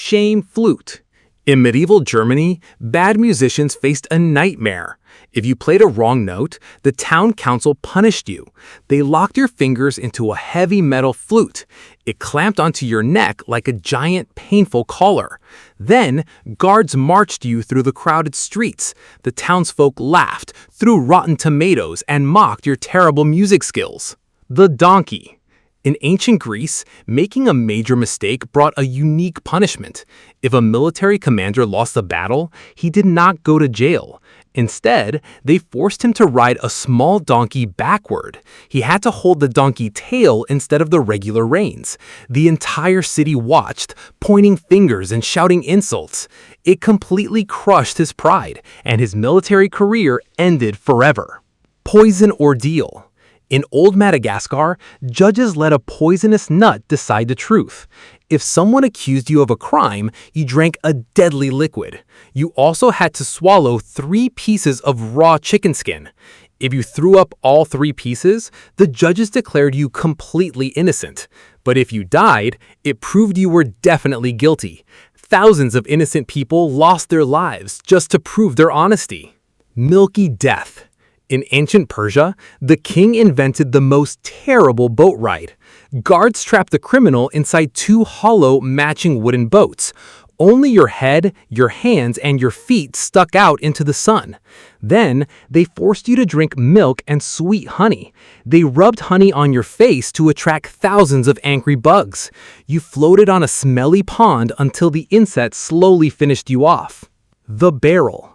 Shame flute. In medieval Germany, bad musicians faced a nightmare. If you played a wrong note, the town council punished you. They locked your fingers into a heavy metal flute. It clamped onto your neck like a giant, painful collar. Then, guards marched you through the crowded streets. The townsfolk laughed, threw rotten tomatoes, and mocked your terrible music skills. The donkey. In ancient Greece, making a major mistake brought a unique punishment. If a military commander lost a battle, he did not go to jail. Instead, they forced him to ride a small donkey backward. He had to hold the donkey tail instead of the regular reins. The entire city watched, pointing fingers and shouting insults. It completely crushed his pride, and his military career ended forever. Poison ordeal. In old Madagascar, judges let a poisonous nut decide the truth. If someone accused you of a crime, you drank a deadly liquid. You also had to swallow 3 pieces of raw chicken skin. If you threw up all 3 pieces, the judges declared you completely innocent. But if you died, it proved you were definitely guilty. Thousands of innocent people lost their lives just to prove their honesty. Milky death. In ancient Persia, the king invented the most terrible boat ride. Guards trapped the criminal inside 2 hollow, matching wooden boats. Only your head, your hands, and your feet stuck out into the sun. Then, they forced you to drink milk and sweet honey. They rubbed honey on your face to attract thousands of angry bugs. You floated on a smelly pond until the insects slowly finished you off. The barrel.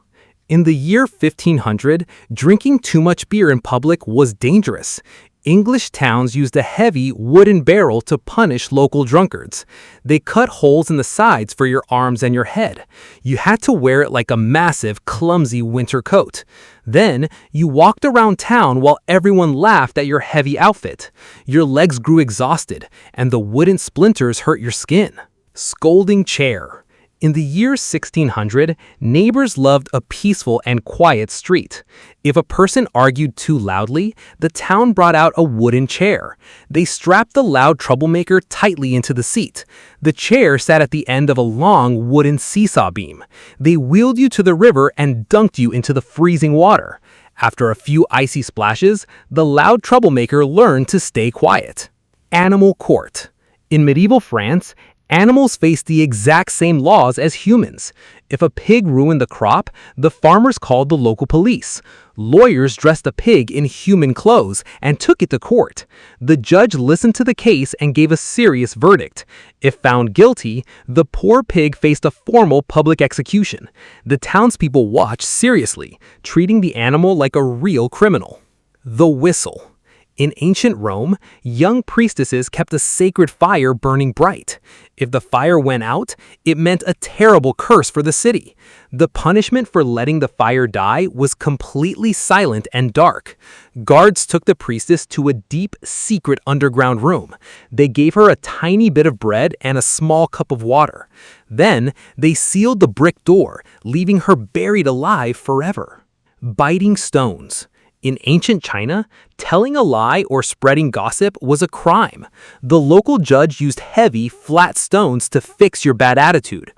In the year 1500, drinking too much beer in public was dangerous. English towns used a heavy wooden barrel to punish local drunkards. They cut holes in the sides for your arms and your head. You had to wear it like a massive, clumsy winter coat. Then, you walked around town while everyone laughed at your heavy outfit. Your legs grew exhausted, and the wooden splinters hurt your skin. Scolding chair. In the year 1600, neighbors loved a peaceful and quiet street. If a person argued too loudly, the town brought out a wooden chair. They strapped the loud troublemaker tightly into the seat. The chair sat at the end of a long wooden seesaw beam. They wheeled you to the river and dunked you into the freezing water. After a few icy splashes, the loud troublemaker learned to stay quiet. Animal court. In medieval France, animals faced the exact same laws as humans. If a pig ruined the crop, the farmers called the local police. Lawyers dressed the pig in human clothes and took it to court. The judge listened to the case and gave a serious verdict. If found guilty, the poor pig faced a formal public execution. The townspeople watched seriously, treating the animal like a real criminal. The whistle. In ancient Rome, young priestesses kept a sacred fire burning bright. If the fire went out, it meant a terrible curse for the city. The punishment for letting the fire die was completely silent and dark. Guards took the priestess to a deep, secret underground room. They gave her a tiny bit of bread and a small cup of water. Then, they sealed the brick door, leaving her buried alive forever. Biting stones. In ancient China, telling a lie or spreading gossip was a crime. The local judge used heavy, flat stones to fix your bad attitude.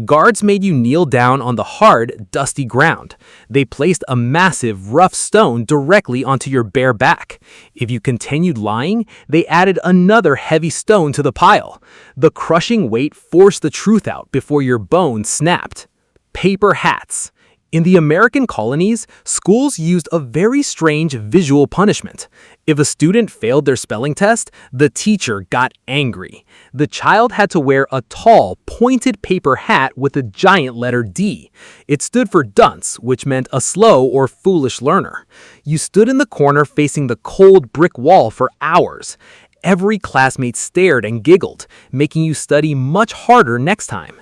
Guards made you kneel down on the hard, dusty ground. They placed a massive, rough stone directly onto your bare back. If you continued lying, they added another heavy stone to the pile. The crushing weight forced the truth out before your bones snapped. Paper hats. In the American colonies, schools used a very strange visual punishment. If a student failed their spelling test, the teacher got angry. The child had to wear a tall, pointed paper hat with a giant letter D. It stood for dunce, which meant a slow or foolish learner. You stood in the corner facing the cold brick wall for hours. Every classmate stared and giggled, making you study much harder next time.